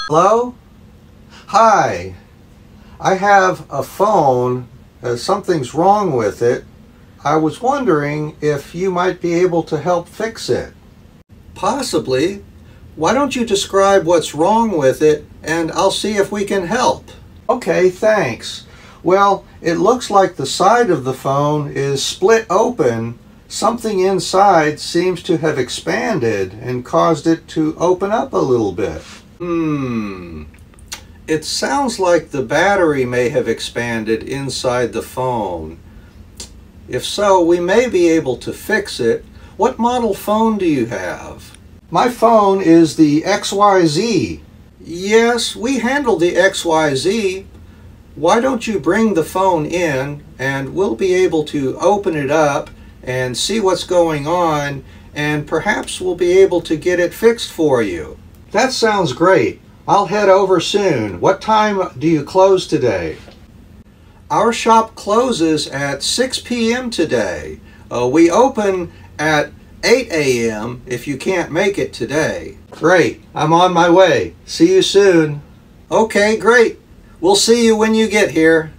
Hello? Hi. I have a phone. Something's wrong with it. I was wondering if you might be able to help fix it. Possibly. Why don't you describe what's wrong with it and I'll see if we can help. Okay, thanks. Well, it looks like the side of the phone is split open. Something inside seems to have expanded and caused it to open up a little bit. It sounds like the battery may have expanded inside the phone. If so, we may be able to fix it. What model phone do you have? My phone is the XYZ. Yes, we handle the XYZ. Why don't you bring the phone in and we'll be able to open it up and see what's going on, and perhaps we'll be able to get it fixed for you. That sounds great. I'll head over soon. What time do you close today? Our shop closes at 6 p.m. today. We open at 8 a.m. if you can't make it today. Great. I'm on my way. See you soon. Okay, great. We'll see you when you get here.